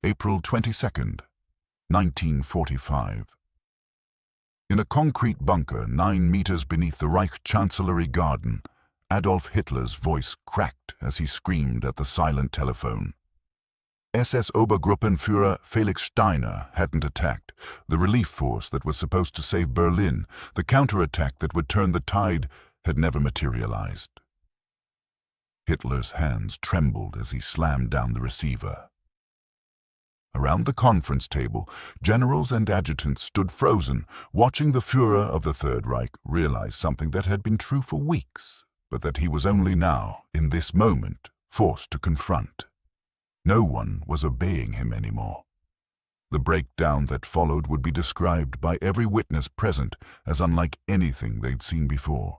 April 22nd, 1945. In a concrete bunker 9 meters beneath the Reich Chancellery garden, Adolf Hitler's voice cracked as he screamed at the silent telephone. SS Obergruppenführer Felix Steiner hadn't attacked. The relief force that was supposed to save Berlin, the counterattack that would turn the tide, had never materialized. Hitler's hands trembled as he slammed down the receiver. Around the conference table, generals and adjutants stood frozen, watching the Führer of the Third Reich realize something that had been true for weeks, but that he was only now, in this moment, forced to confront. No one was obeying him anymore. The breakdown that followed would be described by every witness present as unlike anything they'd seen before.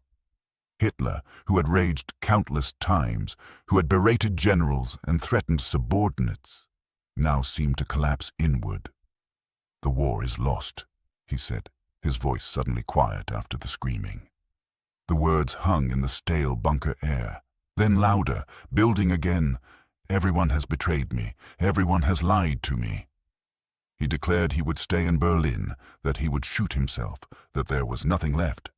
Hitler, who had raged countless times, who had berated generals and threatened subordinates, now seemed to collapse inward. "The war is lost," he said, his voice suddenly quiet after the screaming. The words hung in the stale bunker air, then louder, building again. "Everyone has betrayed me. Everyone has lied to me." He declared he would stay in Berlin, that he would shoot himself, that there was nothing left.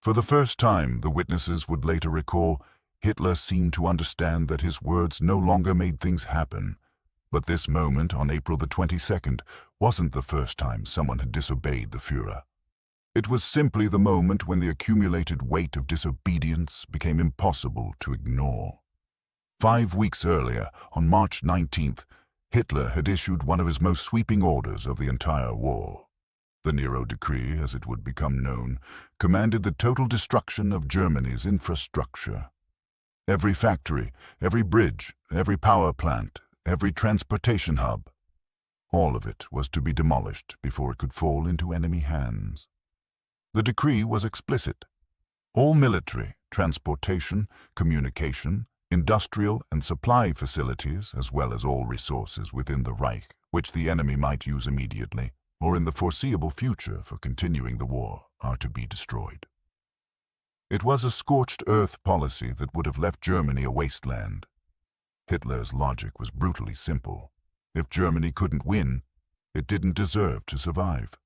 For the first time, the witnesses would later recall, Hitler seemed to understand that his words no longer made things happen. But this moment on April the 22nd wasn't the first time someone had disobeyed the Führer. It was simply the moment when the accumulated weight of disobedience became impossible to ignore. 5 weeks earlier, on March 19th, Hitler had issued one of his most sweeping orders of the entire war. The Nero Decree, as it would become known, commanded the total destruction of Germany's infrastructure. Every factory, every bridge, every power plant, every transportation hub, all of it was to be demolished before it could fall into enemy hands. The decree was explicit. All military, transportation, communication, industrial and supply facilities, as well as all resources within the Reich, which the enemy might use immediately, or in the foreseeable future for continuing the war, are to be destroyed. It was a scorched earth policy that would have left Germany a wasteland. Hitler's logic was brutally simple. If Germany couldn't win, it didn't deserve to survive.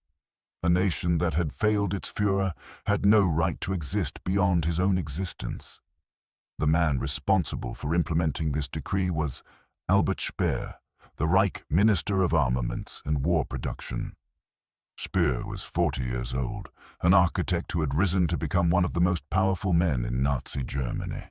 A nation that had failed its Führer had no right to exist beyond his own existence. The man responsible for implementing this decree was Albert Speer, the Reich Minister of Armaments and War Production. Speer was 40 years old, an architect who had risen to become one of the most powerful men in Nazi Germany.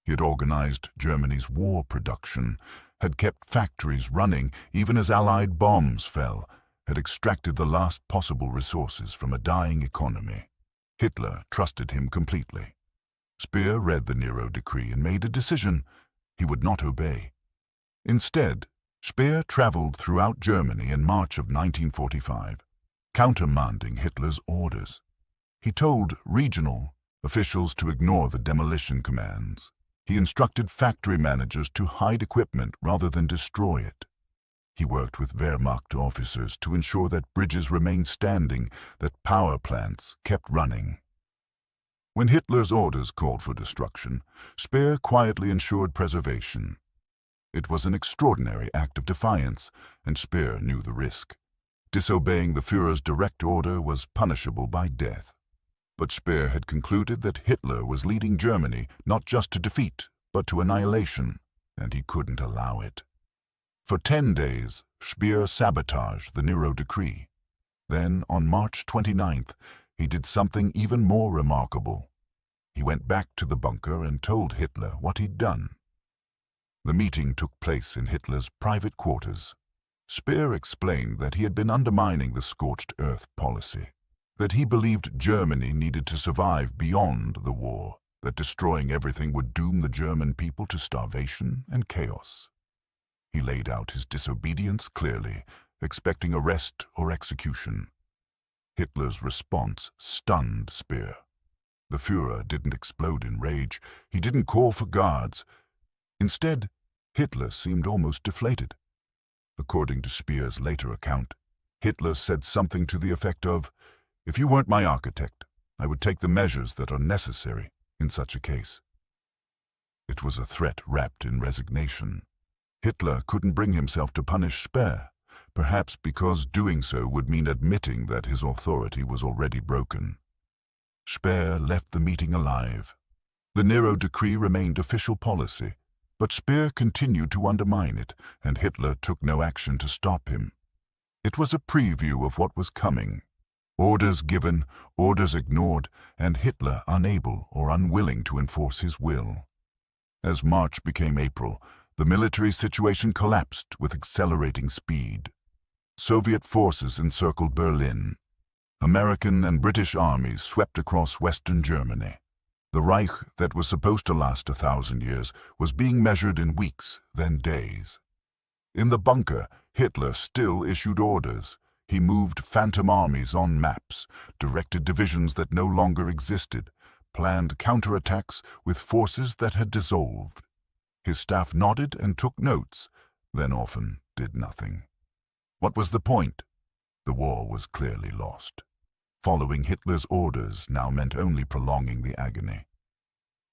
He had organized Germany's war production, had kept factories running even as Allied bombs fell, had extracted the last possible resources from a dying economy. Hitler trusted him completely. Speer read the Nero Decree and made a decision: he would not obey. Instead, Speer traveled throughout Germany in March of 1945, countermanding Hitler's orders. He told regional officials to ignore the demolition commands. He instructed factory managers to hide equipment rather than destroy it. He worked with Wehrmacht officers to ensure that bridges remained standing, that power plants kept running. When Hitler's orders called for destruction, Speer quietly ensured preservation. It was an extraordinary act of defiance, and Speer knew the risk. Disobeying the Führer's direct order was punishable by death. But Speer had concluded that Hitler was leading Germany not just to defeat, but to annihilation, and he couldn't allow it. For 10 days, Speer sabotaged the Nero Decree. Then, on March 29th, he did something even more remarkable. He went back to the bunker and told Hitler what he'd done. The meeting took place in Hitler's private quarters. Speer explained that he had been undermining the scorched earth policy, that he believed Germany needed to survive beyond the war, that destroying everything would doom the German people to starvation and chaos. He laid out his disobedience clearly, expecting arrest or execution. Hitler's response stunned Speer. The Führer didn't explode in rage. He didn't call for guards. Instead, Hitler seemed almost deflated. According to Speer's later account, Hitler said something to the effect of, "If you weren't my architect, I would take the measures that are necessary in such a case." It was a threat wrapped in resignation. Hitler couldn't bring himself to punish Speer, perhaps because doing so would mean admitting that his authority was already broken. Speer left the meeting alive. The Nero Decree remained official policy, but Speer continued to undermine it, and Hitler took no action to stop him. It was a preview of what was coming. Orders given, orders ignored, and Hitler unable or unwilling to enforce his will. As March became April, the military situation collapsed with accelerating speed. Soviet forces encircled Berlin. American and British armies swept across Western Germany. The Reich that was supposed to last 1,000 years was being measured in weeks, then days. In the bunker, Hitler still issued orders. He moved phantom armies on maps, directed divisions that no longer existed, planned counterattacks with forces that had dissolved. His staff nodded and took notes, then often did nothing. What was the point? The war was clearly lost. Following Hitler's orders now meant only prolonging the agony.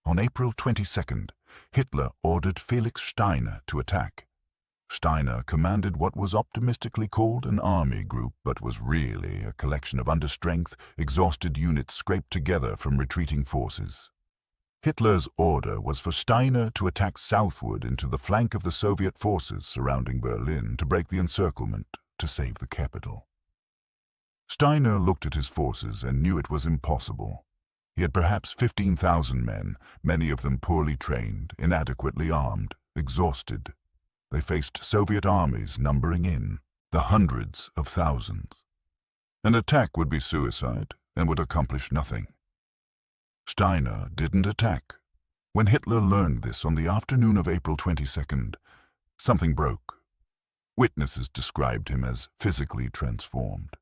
On April 22nd, Hitler ordered Felix Steiner to attack. Steiner commanded what was optimistically called an army group, but was really a collection of understrength, exhausted units scraped together from retreating forces. Hitler's order was for Steiner to attack southward into the flank of the Soviet forces surrounding Berlin to break the encirclement, to save the capital. Steiner looked at his forces and knew it was impossible. He had perhaps 15,000 men, many of them poorly trained, inadequately armed, exhausted. They faced Soviet armies numbering in the hundreds of thousands. An attack would be suicide and would accomplish nothing. Steiner didn't attack. When Hitler learned this on the afternoon of April 22nd, something broke. Witnesses described him as physically transformed.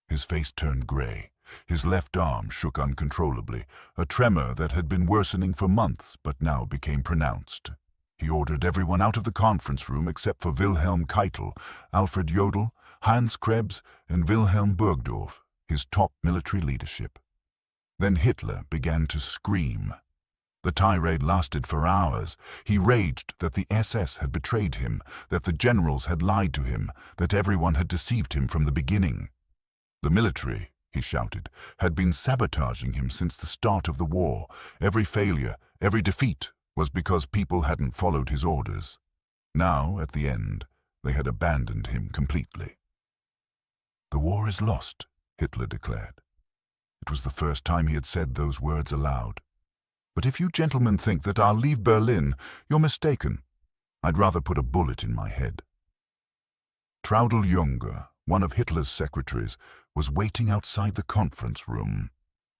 His face turned gray. His left arm shook uncontrollably, a tremor that had been worsening for months but now became pronounced. He ordered everyone out of the conference room except for Wilhelm Keitel, Alfred Jodl, Hans Krebs, and Wilhelm Burgdorf, his top military leadership. Then Hitler began to scream. The tirade lasted for hours. He raged that the SS had betrayed him, that the generals had lied to him, that everyone had deceived him from the beginning. The military, he shouted, had been sabotaging him since the start of the war. Every failure, every defeat was because people hadn't followed his orders. Now, at the end, they had abandoned him completely. "The war is lost," Hitler declared. It was the first time he had said those words aloud. "But if you gentlemen think that I'll leave Berlin, you're mistaken. I'd rather put a bullet in my head." Traudl Junge, one of Hitler's secretaries, was waiting outside the conference room.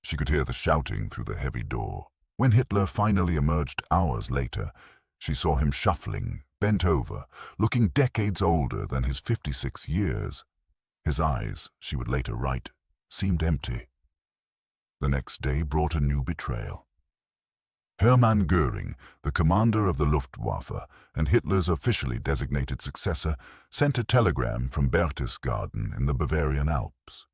She could hear the shouting through the heavy door. When Hitler finally emerged hours later, she saw him shuffling, bent over, looking decades older than his 56 years. His eyes, she would later write, seemed empty. The next day brought a new betrayal. Hermann Göring, the commander of the Luftwaffe and Hitler's officially designated successor, sent a telegram from Berchtesgaden in the Bavarian Alps.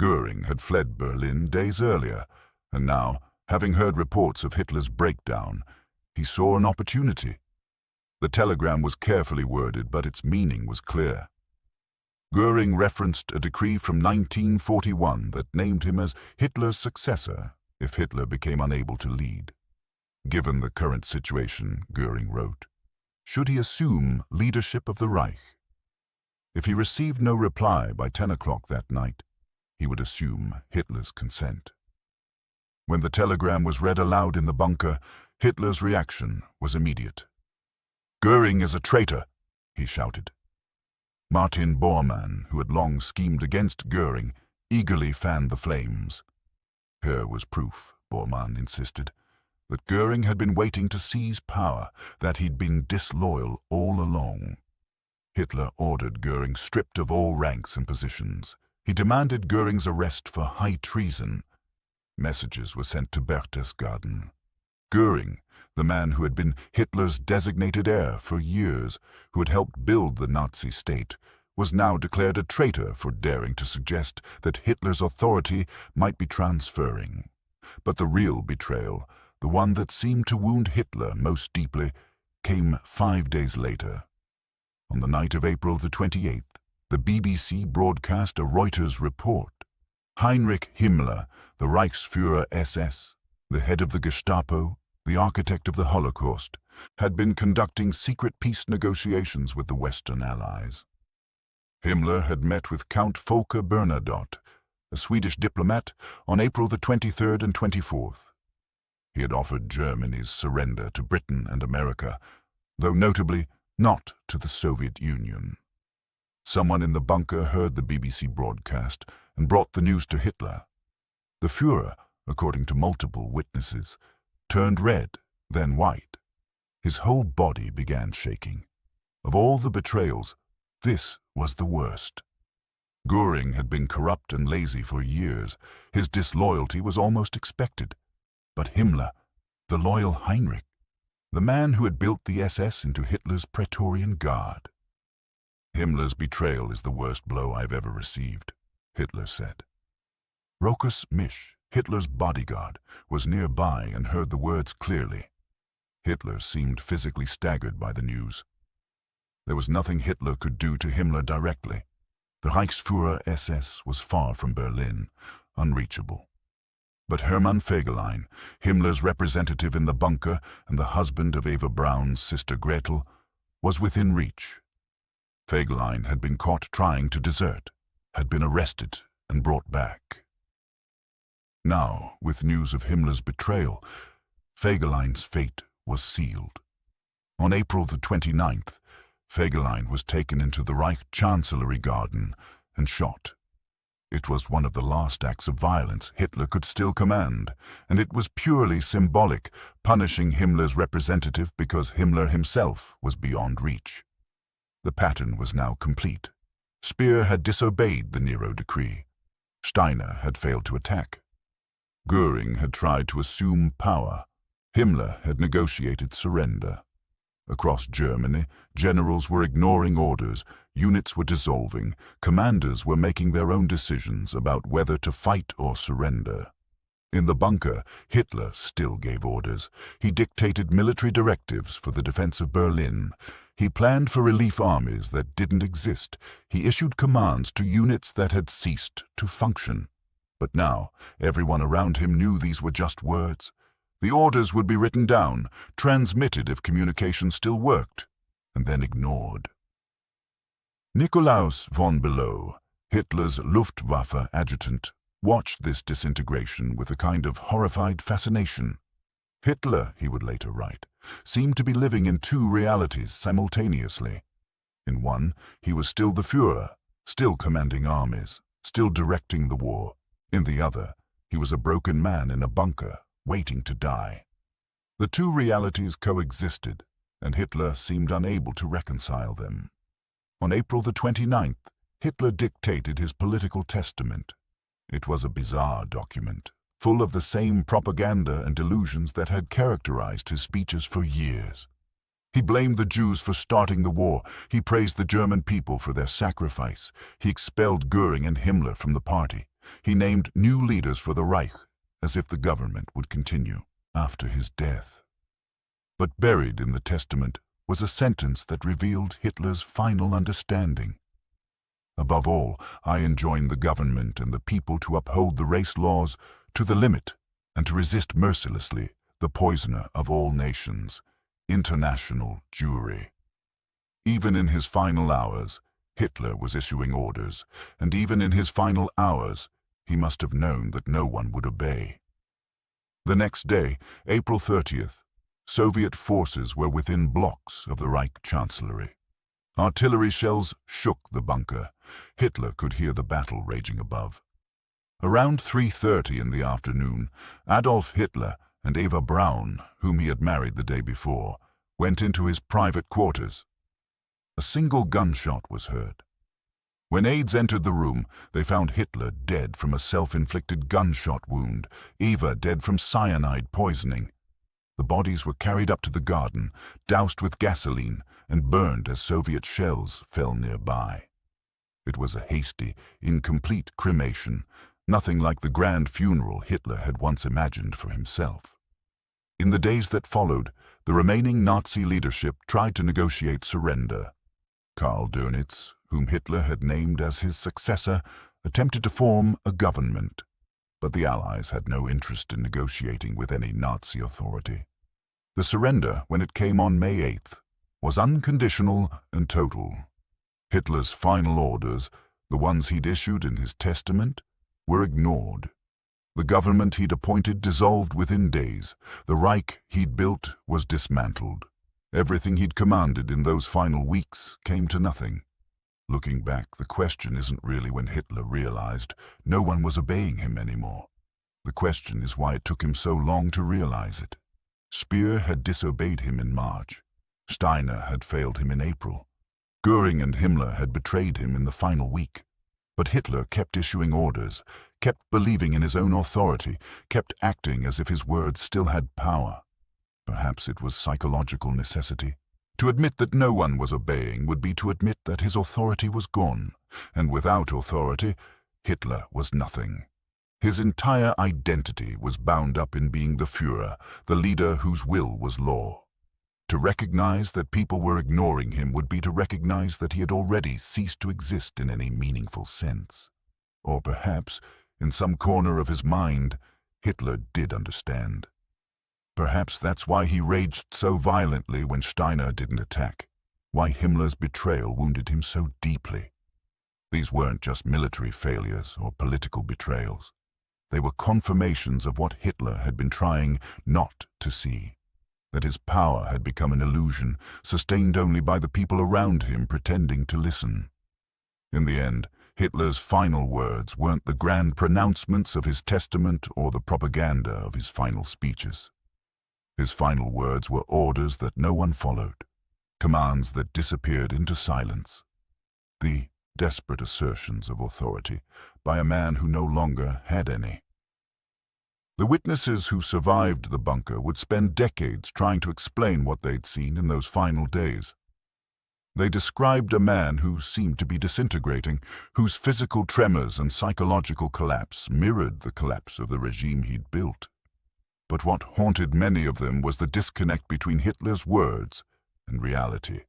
Göring had fled Berlin days earlier, and now, having heard reports of Hitler's breakdown, he saw an opportunity. The telegram was carefully worded, but its meaning was clear. Göring referenced a decree from 1941 that named him as Hitler's successor if Hitler became unable to lead. Given the current situation, Göring wrote, should he assume leadership of the Reich? If he received no reply by 10 o'clock that night, he would assume Hitler's consent. When the telegram was read aloud in the bunker, Hitler's reaction was immediate. "Göring is a traitor," he shouted. Martin Bormann, who had long schemed against Göring, eagerly fanned the flames. Here was proof, Bormann insisted, that Göring had been waiting to seize power, that he'd been disloyal all along. Hitler ordered Göring stripped of all ranks and positions. He demanded Göring's arrest for high treason. Messages were sent to Berchtesgaden. Göring, the man who had been Hitler's designated heir for years, who had helped build the Nazi state, was now declared a traitor for daring to suggest that Hitler's authority might be transferring. But the real betrayal, the one that seemed to wound Hitler most deeply, came 5 days later. On the night of April the 28th, the BBC broadcast a Reuters report. Heinrich Himmler, the Reichsführer SS, the head of the Gestapo, the architect of the Holocaust, had been conducting secret peace negotiations with the Western Allies. Himmler had met with Count Folke Bernadotte, a Swedish diplomat, on April the 23rd and 24th. He had offered Germany's surrender to Britain and America, though notably not to the Soviet Union. Someone in the bunker heard the BBC broadcast and brought the news to Hitler. The Führer, according to multiple witnesses, turned red, then white. His whole body began shaking. Of all the betrayals, this was the worst. Göring had been corrupt and lazy for years. His disloyalty was almost expected. But Himmler, the loyal Heinrich, the man who had built the SS into Hitler's Praetorian Guard. Himmler's betrayal is the worst blow I've ever received, Hitler said. Rochus Misch, Hitler's bodyguard, was nearby and heard the words clearly. Hitler seemed physically staggered by the news. There was nothing Hitler could do to Himmler directly. The Reichsführer SS was far from Berlin, unreachable. But Hermann Fegelein, Himmler's representative in the bunker and the husband of Eva Braun's sister Gretel, was within reach. Fegelein had been caught trying to desert, had been arrested and brought back. Now, with news of Himmler's betrayal, Fegelein's fate was sealed. On April the 29th, Fegelein was taken into the Reich Chancellery garden and shot. It was one of the last acts of violence Hitler could still command, and it was purely symbolic, punishing Himmler's representative because Himmler himself was beyond reach. The pattern was now complete. Speer had disobeyed the Nero Decree. Steiner had failed to attack. Göring had tried to assume power. Himmler had negotiated surrender. Across Germany, generals were ignoring orders, units were dissolving, commanders were making their own decisions about whether to fight or surrender. In the bunker, Hitler still gave orders. He dictated military directives for the defense of Berlin. He planned for relief armies that didn't exist. He issued commands to units that had ceased to function. But now, everyone around him knew these were just words. The orders would be written down, transmitted if communication still worked, and then ignored. Nikolaus von Below, Hitler's Luftwaffe adjutant, watched this disintegration with a kind of horrified fascination. Hitler, he would later write, seemed to be living in two realities simultaneously. In one, he was still the Führer, still commanding armies, still directing the war. In the other, he was a broken man in a bunker, waiting to die. The two realities coexisted, and Hitler seemed unable to reconcile them. On April the 29th, Hitler dictated his political testament. It was a bizarre document, full of the same propaganda and delusions that had characterized his speeches for years. He blamed the Jews for starting the war. He praised the German people for their sacrifice. He expelled Göring and Himmler from the party. He named new leaders for the Reich, as if the government would continue after his death. But buried in the testament was a sentence that revealed Hitler's final understanding. Above all, I enjoin the government and the people to uphold the race laws to the limit and to resist mercilessly the poisoner of all nations, international Jewry. Even in his final hours, Hitler was issuing orders, and even in his final hours, he must have known that no one would obey. The next day, April 30th, Soviet forces were within blocks of the Reich Chancellery. Artillery shells shook the bunker. Hitler could hear the battle raging above. Around 3:30 in the afternoon, Adolf Hitler and Eva Braun, whom he had married the day before, went into his private quarters. A single gunshot was heard. When aides entered the room, they found Hitler dead from a self-inflicted gunshot wound, Eva dead from cyanide poisoning. The bodies were carried up to the garden, doused with gasoline, and burned as Soviet shells fell nearby. It was a hasty, incomplete cremation, nothing like the grand funeral Hitler had once imagined for himself. In the days that followed, The remaining Nazi leadership tried to negotiate surrender. Karl Dönitz, whom Hitler had named as his successor, attempted to form a government, but the Allies had no interest in negotiating with any Nazi authority. The surrender, when it came on May 8th, was unconditional and total. Hitler's final orders, the ones he'd issued in his testament, were ignored. The government he'd appointed dissolved within days. The Reich he'd built was dismantled. Everything he'd commanded in those final weeks came to nothing. Looking back, the question isn't really when Hitler realized no one was obeying him anymore. The question is why it took him so long to realize it. Speer had disobeyed him in March. Steiner had failed him in April. Göring and Himmler had betrayed him in the final week. But Hitler kept issuing orders, kept believing in his own authority, kept acting as if his words still had power. Perhaps it was psychological necessity. To admit that no one was obeying would be to admit that his authority was gone, and without authority, Hitler was nothing. His entire identity was bound up in being the Führer, the leader whose will was law. To recognize that people were ignoring him would be to recognize that he had already ceased to exist in any meaningful sense. Or perhaps, in some corner of his mind, Hitler did understand. Perhaps that's why he raged so violently when Steiner didn't attack, why Himmler's betrayal wounded him so deeply. These weren't just military failures or political betrayals. They were confirmations of what Hitler had been trying not to see, that his power had become an illusion, sustained only by the people around him pretending to listen. In the end, Hitler's final words weren't the grand pronouncements of his testament or the propaganda of his final speeches. His final words were orders that no one followed, commands that disappeared into silence. The desperate assertions of authority by a man who no longer had any. The witnesses who survived the bunker would spend decades trying to explain what they'd seen in those final days. They described a man who seemed to be disintegrating, whose physical tremors and psychological collapse mirrored the collapse of the regime he'd built. But what haunted many of them was the disconnect between Hitler's words and reality.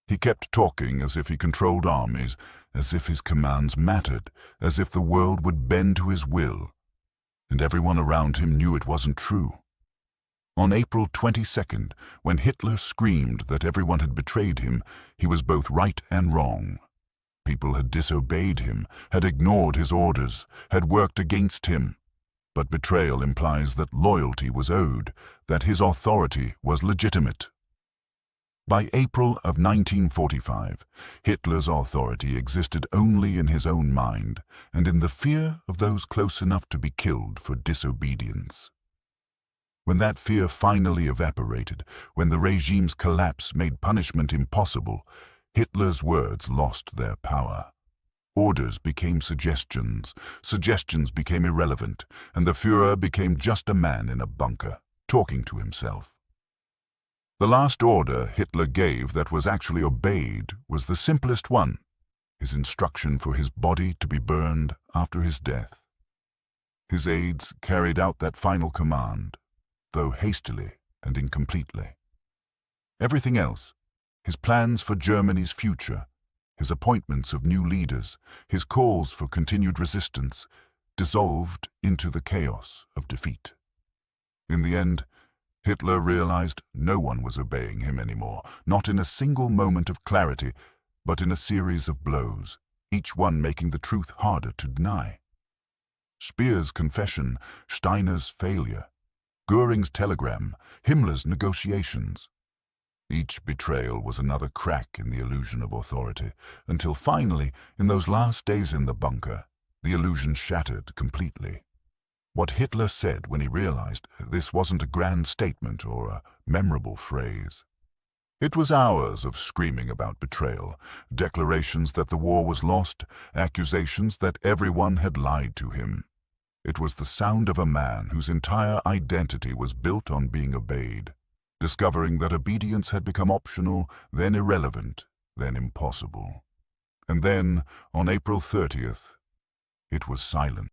He kept talking as if he controlled armies, as if his commands mattered, as if the world would bend to his will. And everyone around him knew it wasn't true. On April 22nd, when Hitler screamed that everyone had betrayed him, he was both right and wrong. People had disobeyed him, had ignored his orders, had worked against him. But betrayal implies that loyalty was owed, that his authority was legitimate. By April of 1945, Hitler's authority existed only in his own mind and in the fear of those close enough to be killed for disobedience. When that fear finally evaporated, when the regime's collapse made punishment impossible, Hitler's words lost their power. Orders became suggestions, suggestions became irrelevant, and the Führer became just a man in a bunker, talking to himself. The last order Hitler gave that was actually obeyed was the simplest one, his instruction for his body to be burned after his death. His aides carried out that final command, though hastily and incompletely. Everything else, his plans for Germany's future, his appointments of new leaders, his calls for continued resistance, dissolved into the chaos of defeat. In the end, Hitler realized no one was obeying him anymore, not in a single moment of clarity, but in a series of blows, each one making the truth harder to deny. Speer's confession, Steiner's failure, Göring's telegram, Himmler's negotiations. Each betrayal was another crack in the illusion of authority, until finally, in those last days in the bunker, the illusion shattered completely. What Hitler said when he realized this wasn't a grand statement or a memorable phrase. It was hours of screaming about betrayal, declarations that the war was lost, accusations that everyone had lied to him. It was the sound of a man whose entire identity was built on being obeyed, discovering that obedience had become optional, then irrelevant, then impossible. And then, on April 30th, it was silent.